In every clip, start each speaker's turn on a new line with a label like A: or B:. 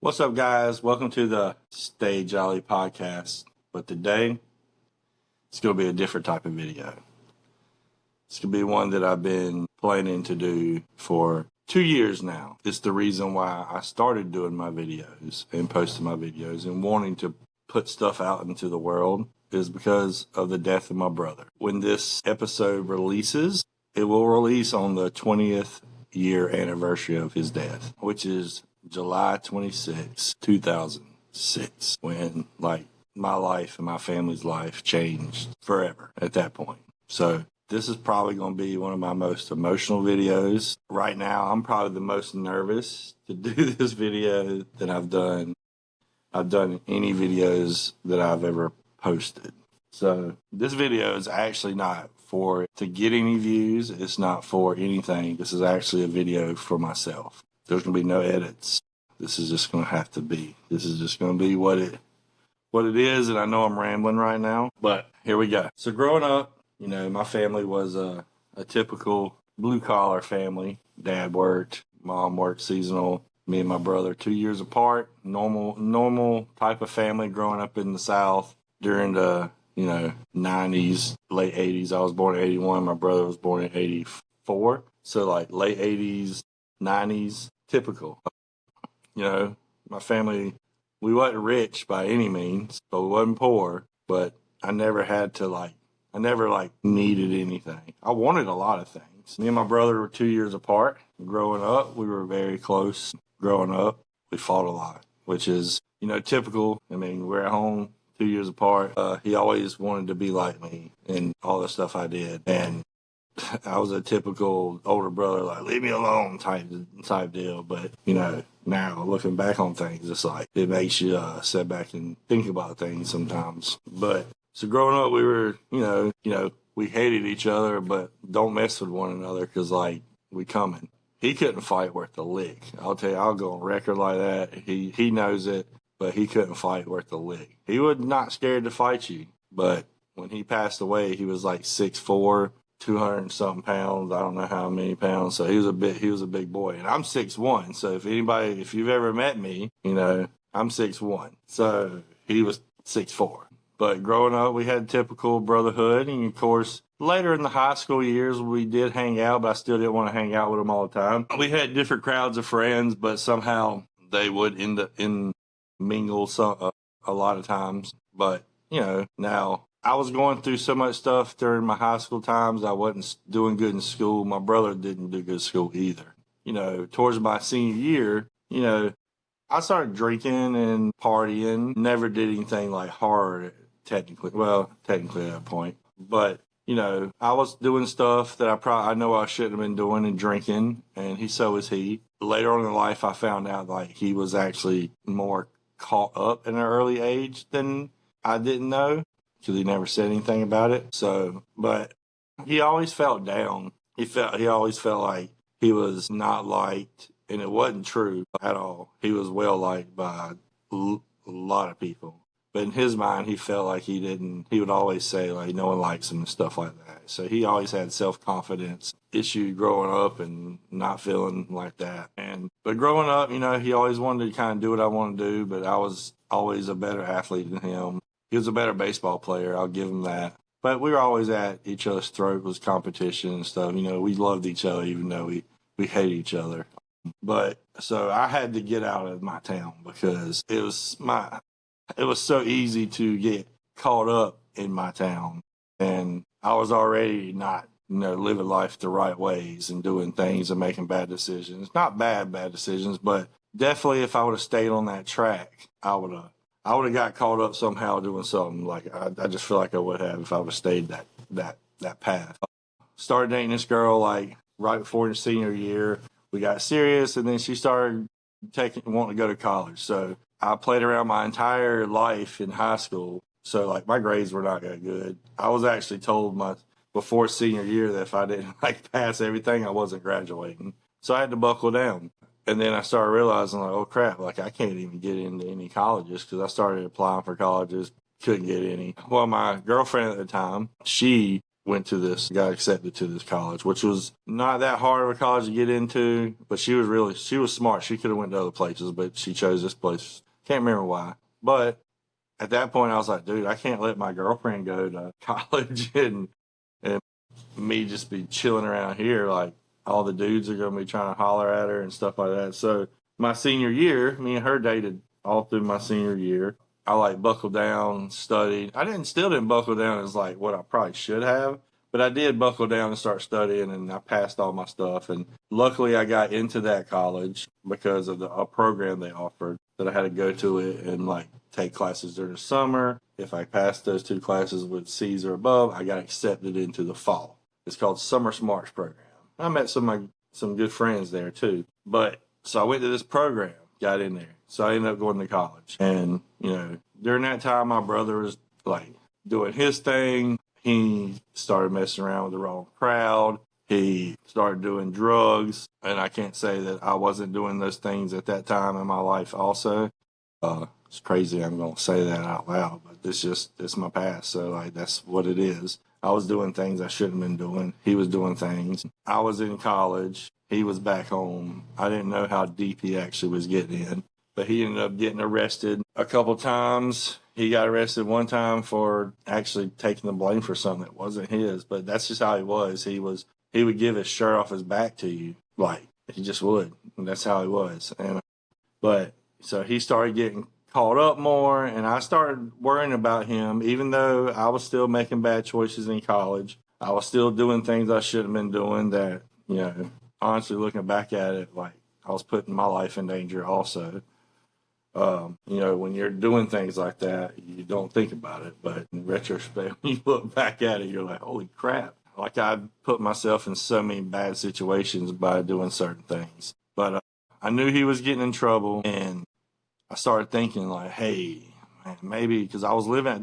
A: What's up, guys? Welcome to the Stay Jolly podcast. But today, it's going to be a different type of video. It's going to be one that I've been planning to do for 2 years now. It's the reason why I started doing my videos and posting my videos and wanting to put stuff out into the world is because of the death of my brother. When this episode releases, it will release on the 20th year anniversary of his death, which is July 26, 2006, when my life and my family's life changed forever at that point. So this is probably going to be one of my most emotional videos. Right now, I'm probably the most nervous to do this video that I've done. I've done any videos that I've ever posted. So this video is actually not to get any views. It's not for anything. This is actually a video for myself. There's going to be no edits. This is just going to be what it is. And I know I'm rambling right now, but here we go. So growing up, my family was a typical blue collar family. Dad worked, mom worked seasonal. Me and my brother 2 years apart. Normal type of family growing up in the South during the 90s, late 80s. I was born in 81. My brother was born in 84. So late 80s, 90s, typical. My family, we wasn't rich by any means, but we wasn't poor. But I never needed anything. I wanted a lot of things. Me and my brother were 2 years apart. Growing up, we were very close. Growing up, we fought a lot, which is, typical. I mean, we're at home 2 years apart. He always wanted to be like me and all the stuff I did. And I was a typical older brother, leave me alone type deal. But, now looking back on things, it's it makes you sit back and think about things sometimes. But so growing up, we were, we hated each other, but don't mess with one another because we coming. He couldn't fight worth a lick. I'll tell you, I'll go on record like that. He knows it, but he couldn't fight worth a lick. He was not scared to fight you, but when he passed away, he was 6'4", 200 and something pounds. I don't know how many pounds. So he was a big boy, and I'm 6'1". So if you've ever met me, I'm 6'1". So he was 6'4". But growing up, we had typical brotherhood, and of course, later in the high school years, we did hang out, but I still didn't want to hang out with them all the time. We had different crowds of friends, but somehow they would mingle a lot of times. But, now I was going through so much stuff during my high school times. I wasn't doing good in school. My brother didn't do good in school either. Towards my senior year, I started drinking and partying. Never did anything hard, technically at that point. But, I was doing stuff that I know I shouldn't have been doing and drinking, and so was he. Later on in life, I found out he was actually more caught up in an early age than I didn't know because he never said anything about it. So, but he always felt down. He always felt like he was not liked, and it wasn't true at all. He was well liked by a lot of people. But in his mind, he felt like he would always say no one likes him and stuff like that. So he always had self-confidence issue growing up and not feeling like that. But growing up, he always wanted to kind of do what I wanted to do, but I was always a better athlete than him. He was a better baseball player. I'll give him that. But we were always at each other's throat. It was competition and stuff. We loved each other even though we hated each other. But so I had to get out of my town because it was so easy to get caught up in my town. And I was already not, living life the right ways and doing things and making bad decisions. Not bad decisions, but definitely if I would have stayed on that track, I would have got caught up somehow doing something. I just feel like I would have if I would have stayed that path. Started dating this girl right before the senior year. We got serious, and then she started wanting to go to college. So I played around my entire life in high school. So my grades were not that good. I was actually told before senior year that if I didn't pass everything, I wasn't graduating. So I had to buckle down. And then I started realizing oh crap, I can't even get into any colleges because I started applying for colleges, couldn't get any. Well, my girlfriend at the time, she got accepted to this college, which was not that hard of a college to get into, but she was smart. She could have went to other places, but she chose this place. Can't remember why. But at that point I was like, dude, I can't let my girlfriend go to college and me just be chilling around here. Like all the dudes are going to be trying to holler at her and stuff like that. So my senior year, me and her dated all through my senior year. I like buckled down, studied. Still didn't buckle down as like what I probably should have, but I did buckle down and start studying, and I passed all my stuff. And luckily I got into that college because of a program they offered that I had to go to it and like take classes during the summer. If I passed those 2 classes with C's or above, I got accepted into the fall. It's called Summer Smarts program. I met some good friends there too. But so I went to this program, got in there. So I ended up going to college. And, during that time, my brother was like doing his thing. He started messing around with the wrong crowd. He started doing drugs. And I can't say that I wasn't doing those things at that time in my life also. It's crazy I'm going to say that out loud, but it's my past. So like, that's what it is. I was doing things I shouldn't have been doing. He was doing things. I was in college. He was back home. I didn't know how deep he actually was getting in, but he ended up getting arrested a couple times. He got arrested one time for actually taking the blame for something that wasn't his, but that's just how he was. He would give his shirt off his back to you. Like he just would. And that's how he was. But so he started getting caught up more, and I started worrying about him. Even though I was still making bad choices in college, I was still doing things I should have been doing that, honestly, looking back at it, like I was putting my life in danger also. When you're doing things like that, you don't think about it. But in retrospect, when you look back at it, you're like, holy crap. Like I put myself in so many bad situations by doing certain things. But I knew he was getting in trouble, and I started thinking like, hey, man, maybe because I was living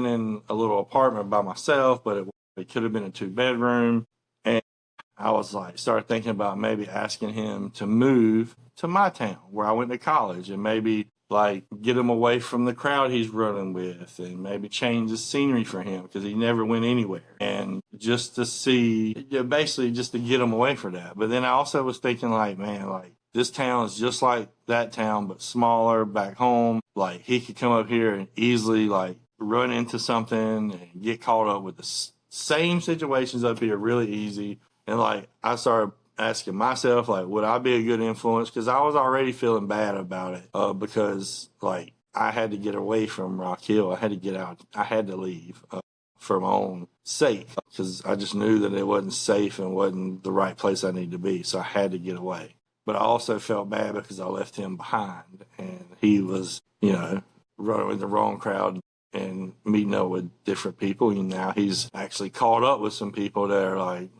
A: in a little apartment by myself, but it could have been a 2-bedroom. And I was like, started thinking about maybe asking him to move to my town where I went to college and maybe like get him away from the crowd he's running with and maybe change the scenery for him because he never went anywhere. And just to see, basically just to get him away from that. But then I also was thinking like, man, like, this town is just like that town, but smaller back home. Like he could come up here and easily like run into something and get caught up with the same situations up here really easy. And like I started asking myself, like, would I be a good influence? Because I was already feeling bad about it because like I had to get away from Rock Hill. I had to get out. I had to leave for my own sake because I just knew that it wasn't safe and wasn't the right place I needed to be. So I had to get away. But I also felt bad because I left him behind and he was, running with the wrong crowd and meeting up with different people. And now he's actually caught up with some people that are like,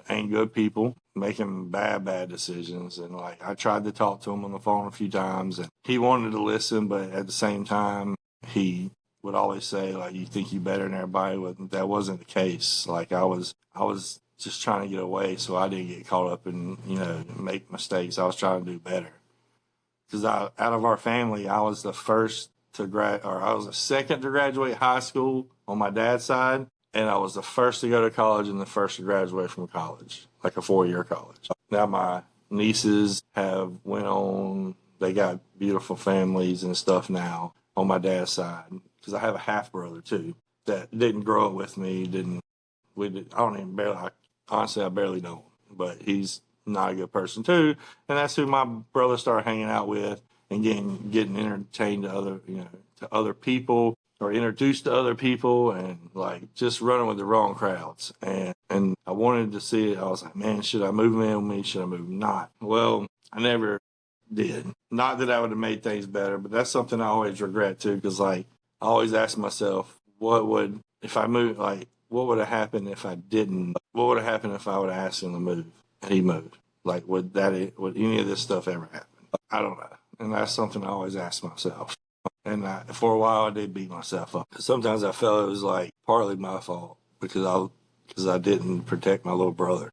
A: ain't good people, making bad decisions. And like, I tried to talk to him on the phone a few times and he wanted to listen, but at the same time, he would always say like, you think you better than everybody. But that wasn't the case. Like I was just trying to get away so I didn't get caught up and, make mistakes. I was trying to do better. Because out of our family, I was the first I was the second to graduate high school on my dad's side, and I was the first to go to college and the first to graduate from college, like a 4-year college. Now my nieces have went on, they got beautiful families and stuff now on my dad's side, because I have a half brother too that didn't grow up with me, honestly, I barely know him, but he's not a good person too. And that's who my brother started hanging out with and getting entertained to other people or introduced to other people and like just running with the wrong crowds. And I wanted to see it. I was like, man, should I move him in with me? Should I move him not? Well, I never did. Not that I would have made things better, but that's something I always regret too. Cause like I always ask myself, what would have happened if I didn't? What would have happened if I would have asked him to move and he moved? Like, would any of this stuff ever happen? I don't know. And that's something I always ask myself. And for a while, I did beat myself up. Sometimes I felt it was like partly my fault because I didn't protect my little brother.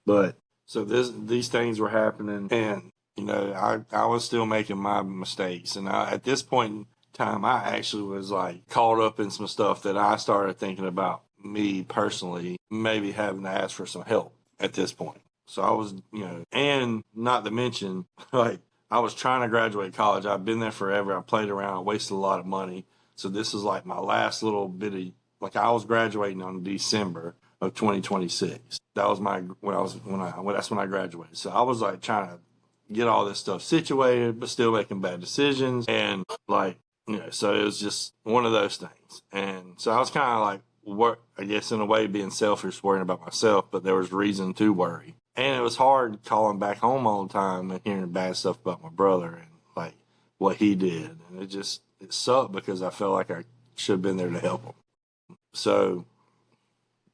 A: But so these things were happening, and I was still making my mistakes. And at this point in time, I actually was like caught up in some stuff that I started thinking about me personally maybe having to ask for some help at this point. So I was, and not to mention, like, I was trying to graduate college. I've been there forever. I played around. I wasted a lot of money. So this is like my last little bit of, like, I was graduating on December of 2026. That was that's when I graduated. So I was like trying to get all this stuff situated, but still making bad decisions. And like, so it was just one of those things. And so I was kind of like, I guess in a way being selfish, worrying about myself, but there was reason to worry. And it was hard calling back home all the time and hearing bad stuff about my brother and like what he did. And it sucked because I felt like I should have been there to help him. So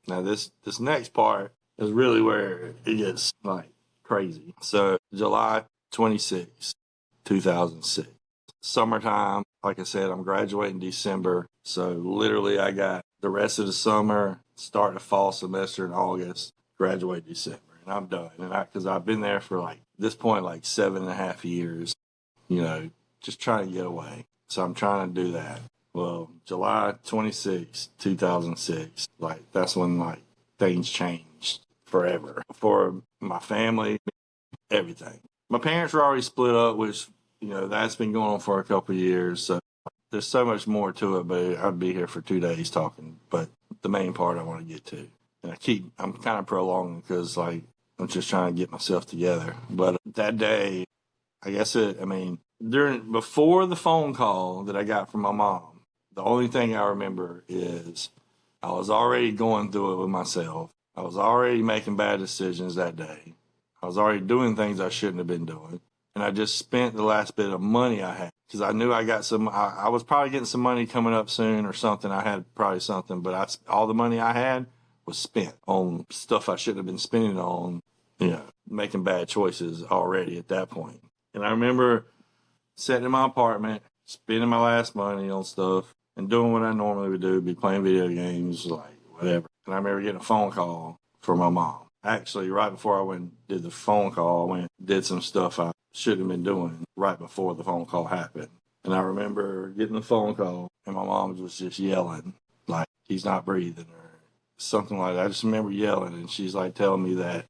A: now this next part is really where it gets like crazy. So July 26, 2006, summertime. Like I said, I'm graduating December. So literally I got the rest of the summer, start the fall semester in August, graduate December. And I'm done. And because I've been there for like this point, like 7.5 years, just trying to get away. So I'm trying to do that. Well, July 26, 2006, like that's when like things changed forever for my family, everything. My parents were already split up, which, that's been going on for a couple of years. So there's so much more to it, but I'd be here for 2 days talking. But the main part I want to get to. And I'm kind of prolonging because like, I'm just trying to get myself together. But that day, before the phone call that I got from my mom, the only thing I remember is I was already going through it with myself. I was already making bad decisions that day. I was already doing things I shouldn't have been doing. And I just spent the last bit of money I had because I knew I got I was probably getting some money coming up soon or something. I had probably something, but all the money I had was spent on stuff I shouldn't have been spending on, making bad choices already at that point. And I remember sitting in my apartment, spending my last money on stuff and doing what I normally would do, be playing video games, like whatever. And I remember getting a phone call from my mom. Actually, right before I went and did the phone call, I went and did some stuff I shouldn't have been doing right before the phone call happened. And I remember getting the phone call and my mom was just yelling, like, he's not breathing or something like that. I just remember yelling and she's like telling me that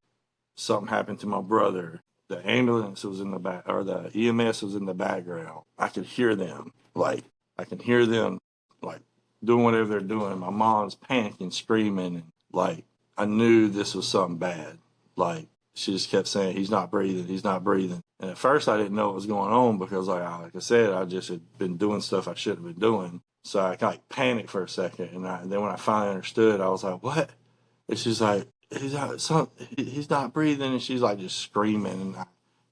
A: something happened to my brother. The ambulance was in the back, or the EMS was in the background. I could hear them, like, doing whatever they're doing. My mom's panicking, screaming, and like, I knew this was something bad. Like, she just kept saying, he's not breathing, he's not breathing. And at first I didn't know what was going on because like I said, I just had been doing stuff I shouldn't have been doing. So I kind of panicked for a second. And then when I finally understood, I was like, what? And she's like, he's not breathing. And she's like just screaming. And I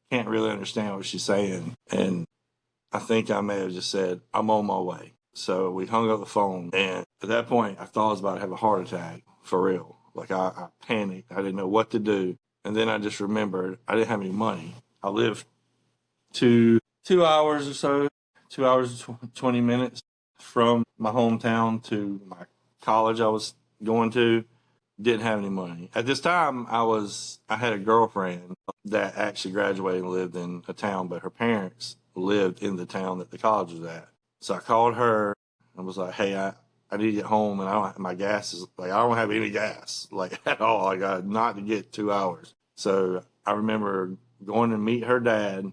A: can't really understand what she's saying. And I think I may have just said, I'm on my way. So we hung up the phone. And at that point, I thought I was about to have a heart attack for real. Like I panicked. I didn't know what to do. And then I just remembered I didn't have any money. I lived 2 hours or so, 2 hours and 20 minutes from my hometown to my college I was going to. Didn't have any money. At this time, I had a girlfriend that actually graduated and lived in a town, but her parents lived in the town that the college was at. So I called her and was like, hey, I need to get home and my gas is like, I don't have any gas, like at all. I got not to get 2 hours. So I remember going to meet her dad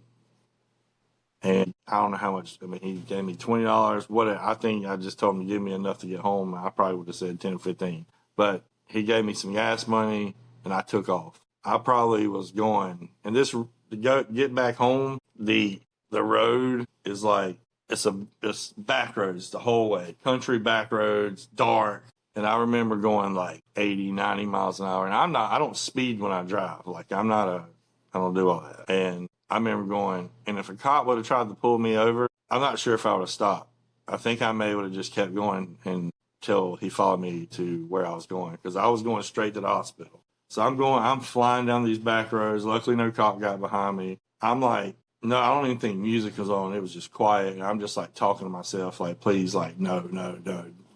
A: and I don't know how much, he gave me $20. Whatever. I think I just told him to give me enough to get home. I probably would have said 10 or 15, but he gave me some gas money and I took off. I probably was going, and get back home, the road is like, it's back roads the whole way, country back roads, dark. And I remember going like 80, 90 miles an hour. And I don't speed when I drive. Like I don't do all that. And I remember going, and if a cop would have tried to pull me over, I'm not sure if I would have stopped. I think I may would have just kept going until he followed me to where I was going, because I was going straight to the hospital. So I'm flying down these back roads. Luckily, no cop got behind me. I'm like, no, I don't even think music was on. It was just quiet. And I'm just like talking to myself, like, please, like, no,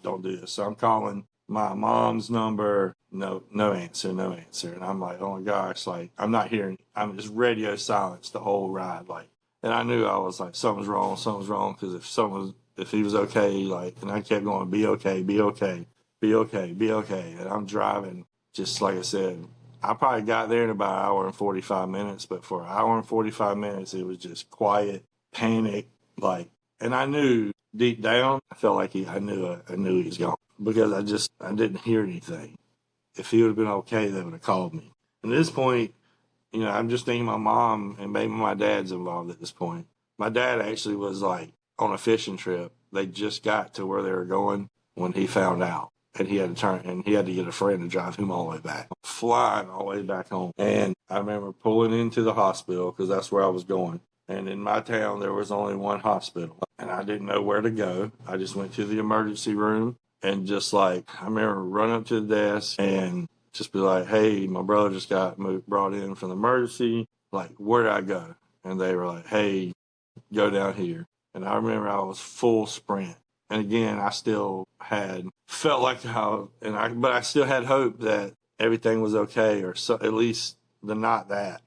A: don't do this. So I'm calling my mom's number. No answer. And I'm like, oh my gosh, like, I'm not hearing, I'm just radio silence the whole ride. Like, and I knew I was like, something's wrong. Cause if he was okay, like, and I kept going, be okay. be okay, be okay. And I'm driving, just like I said, I probably got there in about an hour and 45 minutes, but for an hour and 45 minutes, it was just quiet, panic, like, and I knew deep down, I felt like I knew he was gone because I didn't hear anything. If he would have been okay, they would have called me. At this point, I'm just thinking my mom and maybe my dad's involved at this point. My dad actually was like on a fishing trip. They just got to where they were going when he found out. And he had to turn and he had to get a friend to drive him all the way back, flying all the way back home. And I remember pulling into the hospital because that's where I was going. And in my town, there was only one hospital and I didn't know where to go. I just went to the emergency room and just like, I remember running up to the desk and just be like, hey, my brother just got brought in from the emergency. Like, where did I go? And they were like, hey, go down here. And I remember I was full sprint. And again, I still felt like but I still had hope that everything was okay, or so, at least not that,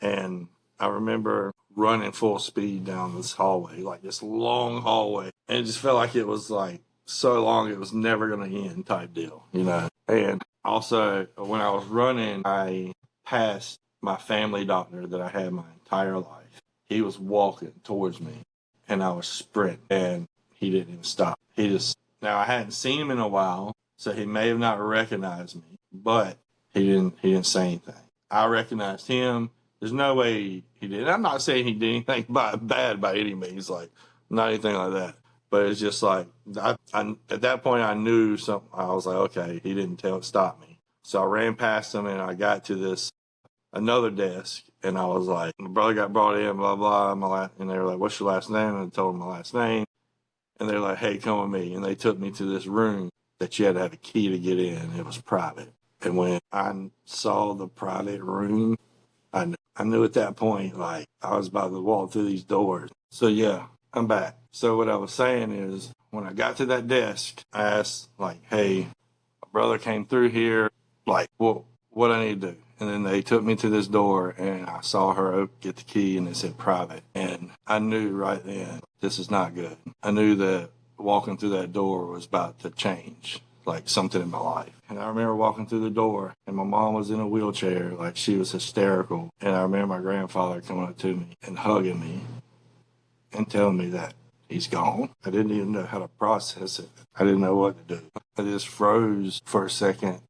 A: And I remember running full speed down this hallway, like this long hallway. And it just felt like it was like so long it was never going to end type deal, And also, when I was running, I passed my family doctor that I had my entire life. He was walking towards me, and I was sprinting, and he didn't even stop. Now I hadn't seen him in a while, so he may have not recognized me, but he didn't say anything. I recognized him. There's no way he did. I'm not saying he did anything bad by any means, like not anything like that. But it's just like, I at that point I knew something. I was like, okay, he didn't stop me. So I ran past him and I got to another desk and I was like, my brother got brought in, blah, blah. And they were like, what's your last name? And I told them my last name. And they're like, hey, come with me. And they took me to this room that you had to have a key to get in. It was private. And when I saw the private room, I knew at that point, like, I was about to walk through these doors. So, yeah, I'm back. So what I was saying is, when I got to that desk, I asked, like, hey, my brother came through here. Like, well, what I need to do? And then they took me to this door, and I saw her get the key, and it said private. And I knew right then, this is not good. I knew that walking through that door was about to change, like something in my life. And I remember walking through the door, and my mom was in a wheelchair, like she was hysterical. And I remember my grandfather coming up to me and hugging me and telling me that he's gone. I didn't even know how to process it. I didn't know what to do. I just froze for a second,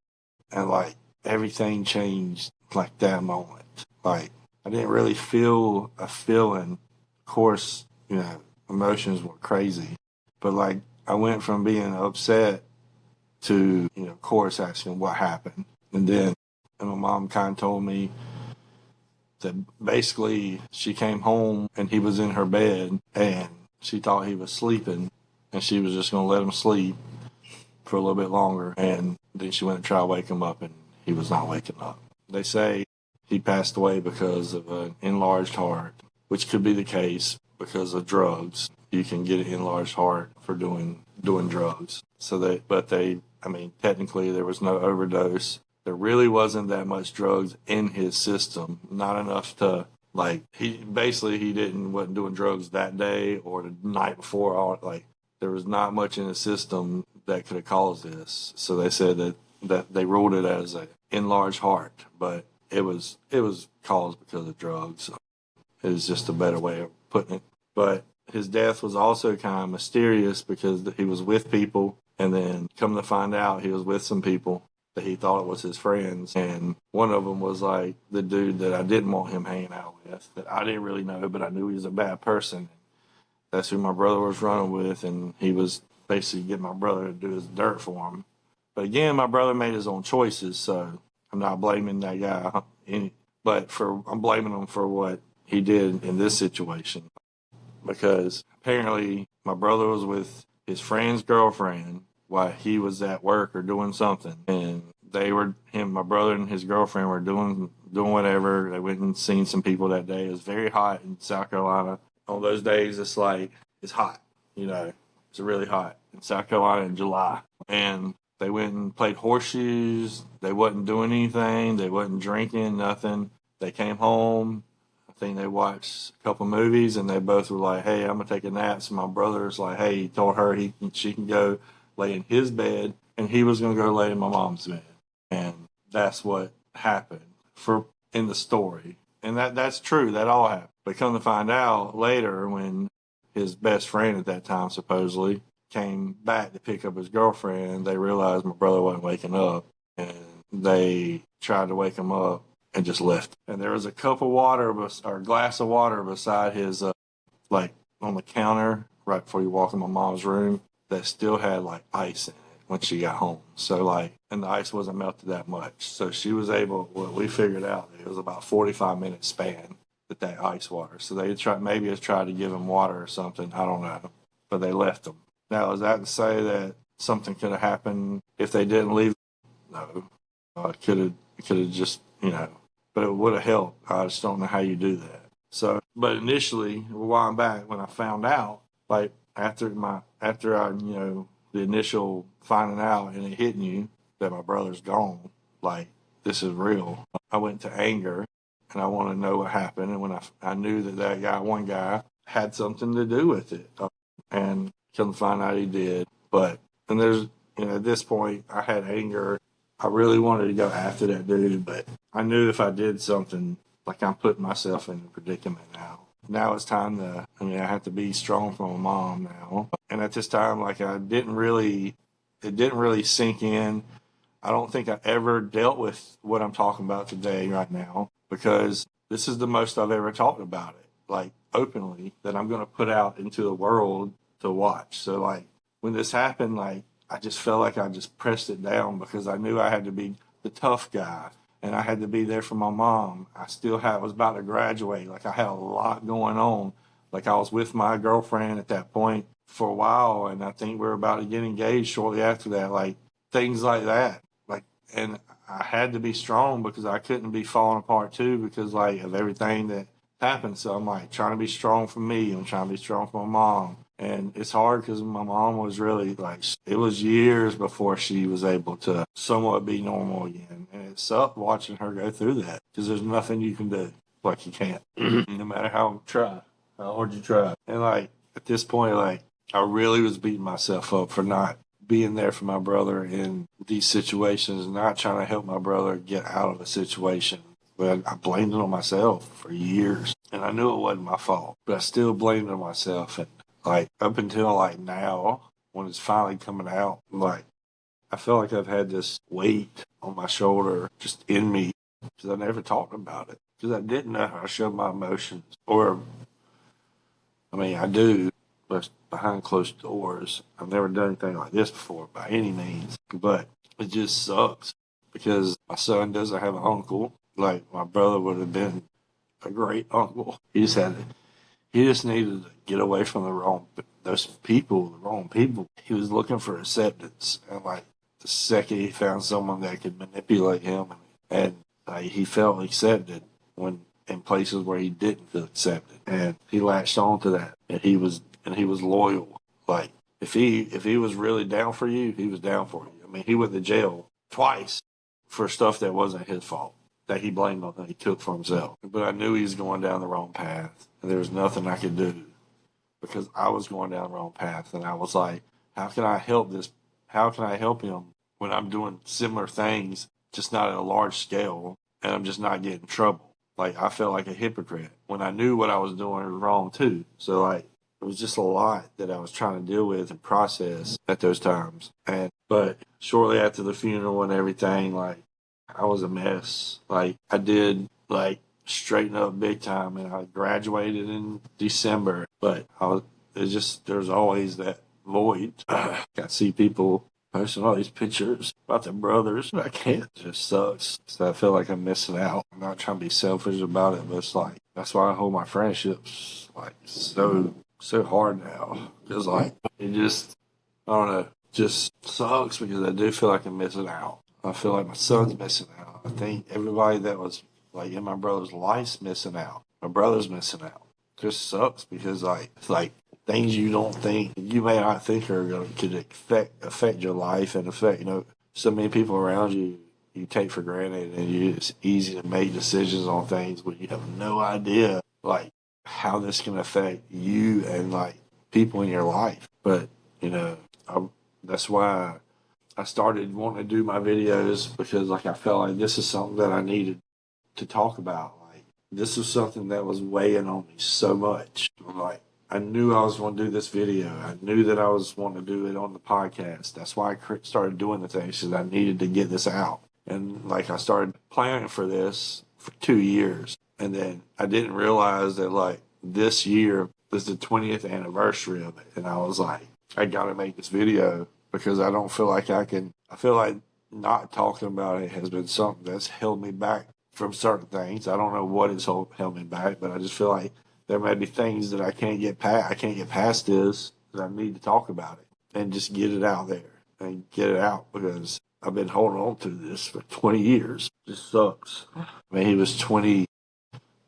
A: and like everything changed like that moment. Like I didn't really feel a feeling. Of course, emotions were crazy, but like I went from being upset to, of course, asking what happened. And my mom kind of told me that basically she came home and he was in her bed and she thought he was sleeping and she was just going to let him sleep for a little bit longer. And then she went to try to wake him up and he was not waking up. They say he passed away because of an enlarged heart, which could be the case because of drugs. You can get an enlarged heart for doing drugs. Technically there was no overdose. There really wasn't that much drugs in his system, not enough to he wasn't doing drugs that day or the night before. There was not much in his system that could have caused this. So they said that they ruled it as an enlarged heart, but it was caused because of drugs. It was just a better way of putting it. But his death was also kind of mysterious because he was with people, and then come to find out he was with some people that he thought was his friends, and one of them was like the dude that I didn't want him hanging out with, that I didn't really know, but I knew he was a bad person. That's who my brother was running with, and he was basically getting my brother to do his dirt for him. But again, my brother made his own choices, so I'm not blaming that guy. I'm blaming him for what he did in this situation. Because apparently my brother was with his friend's girlfriend while he was at work or doing something. And my brother and his girlfriend were doing whatever. They went and seen some people that day. It was very hot in South Carolina. On those days, it's hot, it's really hot in South Carolina in July. And they went and played horseshoes. They wasn't doing anything. They wasn't drinking, nothing. They came home. I think they watched a couple movies and they both were like, hey, I'm going to take a nap. So my brother's like, hey, he told her she can go lay in his bed and he was going to go lay in my mom's bed. And that's what happened in the story. And that's true. That all happened. But come to find out later, when his best friend at that time supposedly came back to pick up his girlfriend, they realized my brother wasn't waking up, and they tried to wake him up and just left. And there was a cup of water or glass of water beside his, like on the counter right before you walk in my mom's room, that still had like ice in it when she got home. So like, and the ice wasn't melted that much. So she was able, well, we figured out that it was about 45-minute span that ice water. So they maybe has tried to give him water or something. I don't know. But they left him. Now, is that to say that something could have happened if they didn't leave? No. It could have just, but it would have helped. I just don't know how you do that. So, but initially, a while back when I found out, like after I, the initial finding out and it hitting you that my brother's gone, like this is real. I went to anger and I wanted to know what happened. And when I knew that one guy had something to do with it, and come to find out he did. But, and there's, at this point I had anger. I really wanted to go after that dude, but I knew if I did something, like I'm putting myself in a predicament now. Now it's time I have to be strong for my mom now. And at this time, like it didn't really sink in. I don't think I ever dealt with what I'm talking about today right now, because this is the most I've ever talked about it, like openly, that I'm going to put out into the world to watch. So like when this happened, like I just felt like I just pressed it down because I knew I had to be the tough guy. And I had to be there for my mom. I was about to graduate. Like I had a lot going on. Like I was with my girlfriend at that point for a while, and I think we were about to get engaged shortly after that. Like things like that. Like, and I had to be strong because I couldn't be falling apart too because like of everything that happened. So I'm like trying to be strong for me. I'm trying to be strong for my mom. And it's hard because my mom was really like, it was years before she was able to somewhat be normal again. And it sucked watching her go through that because there's nothing you can do. Like you can't, no matter how hard you try. And like at this point, like I really was beating myself up for not being there for my brother in these situations, not trying to help my brother get out of a situation. But I blamed it on myself for years. And I knew it wasn't my fault, but I still blamed it on myself. And like up until like now, when it's finally coming out, like I feel like I've had this weight on my shoulder just in me because I never talked about it because I didn't know how to show my emotions. I do, but behind closed doors. I've never done anything like this before by any means, but it just sucks because my son doesn't have an uncle. Like my brother would have been a great uncle. He just needed to get away from the wrong people. He was looking for acceptance, and like the second he found someone that could manipulate him, and he felt accepted when in places where he didn't feel accepted, and he latched on to that, and he was loyal. Like if he was really down for you, he was down for you. I mean, he went to jail twice for stuff that wasn't his fault, that he blamed on, that he took for himself. But I knew he was going down the wrong path, and there was nothing I could do because I was going down the wrong path. And I was like, how can I help this? How can I help him when I'm doing similar things, just not at a large scale, and I'm just not getting in trouble? Like, I felt like a hypocrite when I knew what I was doing was wrong too. So like, it was just a lot that I was trying to deal with and process at those times. But shortly after the funeral and everything, like, I was a mess. Like, I did, like, straighten up big time, and I graduated in December. But there's always that void. I see people posting all these pictures about their brothers, but I can't. It just sucks. So I feel like I'm missing out. I'm not trying to be selfish about it, but it's like, that's why I hold my friendships, like, so hard now. Because, like, it just, I don't know, just sucks because I do feel like I'm missing out. I feel like my son's missing out. I think everybody that was like in my brother's life's missing out. My brother's missing out. It just sucks because like it's like things you don't think, you may not think could affect your life and affect so many people around you take for granted, and it's easy to make decisions on things when you have no idea like how this can affect you and like people in your life. But that's why I started wanting to do my videos because like I felt like this is something that I needed to talk about. Like this was something that was weighing on me so much. Like I knew I was going to do this video. I knew that I was wanting to do it on the podcast. That's why I started doing the things, because I needed to get this out. And like I started planning for this for 2 years. And then I didn't realize that like this year was the 20th anniversary of it. And I was like, I got to make this video because I don't feel like I can. I feel like not talking about it has been something that's held me back from certain things. I don't know what has held me back, but I just feel like there may be things that I can't get past. I can't get past this, that I need to talk about it and just get it out there and get it out, because I've been holding on to this for 20 years. It just sucks. I mean, he was 20,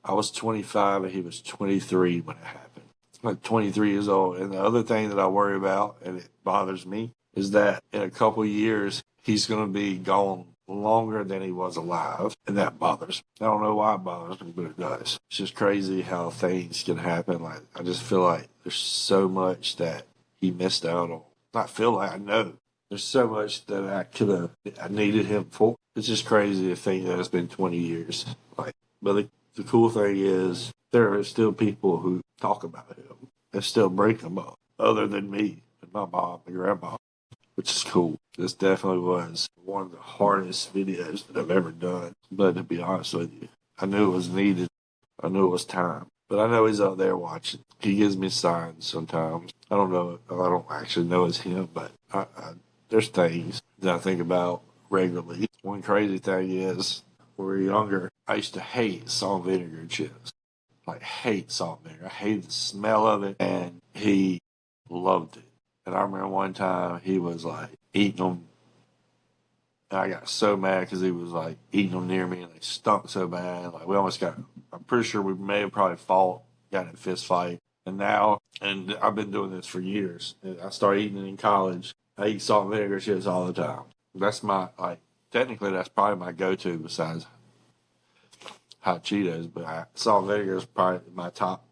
A: I was 25 and he was 23 when it happened. I'm like 23 years old. And the other thing that I worry about, and it bothers me, is that in a couple of years, he's going to be gone longer than he was alive. And that bothers me. I don't know why it bothers me, but it does. It's just crazy how things can happen. Like, I just feel like there's so much that he missed out on. Not feel like, I know. There's so much that I needed him for. It's just crazy to think that it's been 20 years. Like, but the cool thing is there are still people who talk about him and still bring him up, other than me and my mom and grandma, which is cool. This definitely was one of the hardest videos that I've ever done. But to be honest with you, I knew it was needed. I knew it was time. But I know he's out there watching. He gives me signs sometimes. I don't actually know it's him, but there's things that I think about regularly. One crazy thing is, when we were younger, I used to hate salt and vinegar chips. Like, hate salt and vinegar. I hated the smell of it, and he loved it. And I remember one time he was like eating them, and I got so mad because he was like eating them near me, and they stunk so bad. Like, we almost got, I'm pretty sure we may have probably fought, got in a fist fight. And I've been doing this for years. And I started eating it in college. I eat salt and vinegar chips all the time. That's technically that's probably my go-to besides hot Cheetos, but salt and vinegar is probably my top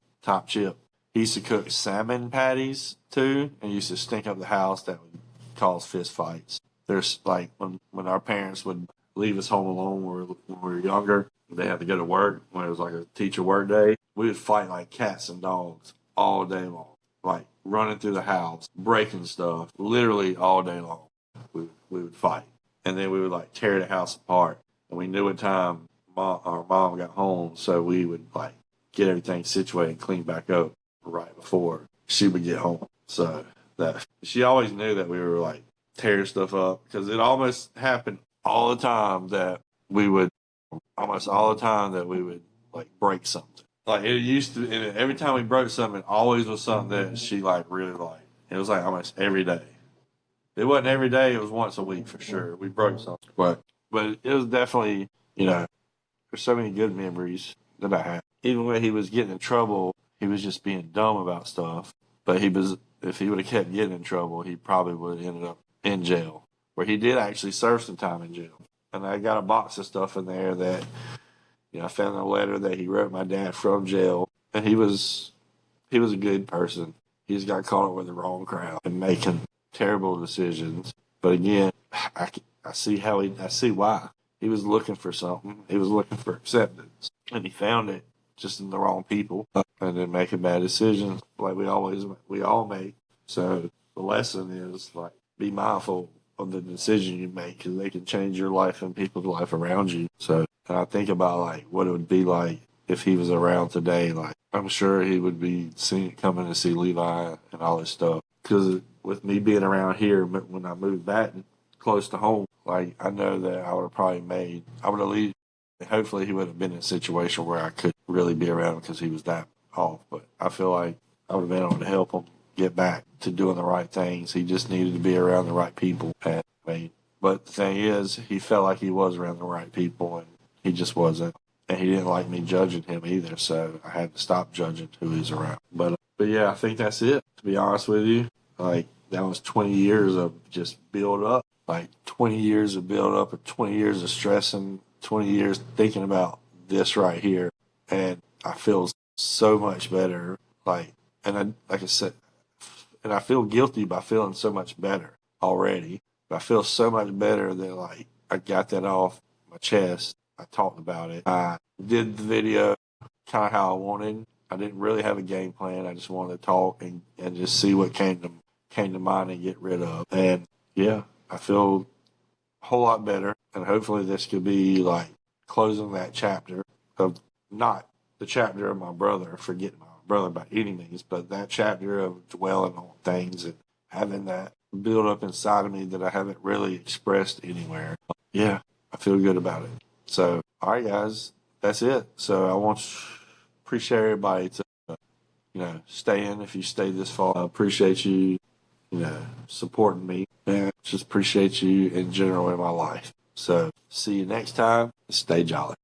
A: chip. He used to cook salmon patties too, and used to stink up the house. That would cause fist fights. There's like when our parents would leave us home alone when we were younger, they had to go to work when it was like a teacher work day. We would fight like cats and dogs all day long, like running through the house, breaking stuff, literally all day long. We would fight, and then we would like tear the house apart. And we knew what time our mom got home, so we would like get everything situated and clean back up right before she would get home. So that she always knew that we were like tearing stuff up, because it almost happened all the time that we would like break something. Like it used to, and every time we broke something, it always was something that she like really liked. It was like almost every day. It wasn't every day; it was once a week for sure. We broke something, but it was definitely, there's so many good memories that I had. Even when he was getting in trouble, he was just being dumb about stuff. But if he would have kept getting in trouble, he probably would have ended up in jail, where he did actually serve some time in jail. And I got a box of stuff in there that, I found a letter that he wrote my dad from jail. And he was a good person. He just got caught up with the wrong crowd and making terrible decisions. But again, I see why. He was looking for something. He was looking for acceptance, and he found it just in the wrong people, and then making bad decisions like we all make. So the lesson is like, be mindful of the decision you make, because they can change your life and people's life around you. So, and I think about like what it would be like if he was around today. Like, I'm sure he would be coming to see Levi and all this stuff. Because with me being around here, when I moved back close to home, like I know that I would have at least, hopefully he would have been in a situation where I could really be around him because he was that off. But I feel like I would have been able to help him get back to doing the right things. He just needed to be around the right people. But the thing is, he felt like he was around the right people, and he just wasn't. And he didn't like me judging him either, so I had to stop judging who he's around. But yeah, I think that's it, to be honest with you. Like, that was 20 years of just build up. Like, 20 years of build up, or 20 years of stressing, 20 years thinking about this right here. And I feel so much better. Like I said, and I feel guilty by feeling so much better already. But I feel so much better that like I got that off my chest. I talked about it. I did the video kind of how I wanted. I didn't really have a game plan. I just wanted to talk and just see what came to mind and get rid of. And yeah, I feel a whole lot better. And hopefully this could be like closing that chapter of not the chapter of my brother, forgetting my brother by any means, but that chapter of dwelling on things and having that build up inside of me that I haven't really expressed anywhere. Yeah, I feel good about it. So, all right, guys, that's it. So I want to appreciate everybody to, stay in if you stayed this far. I appreciate you, supporting me, and just appreciate you in general in my life. So see you next time. Stay jolly.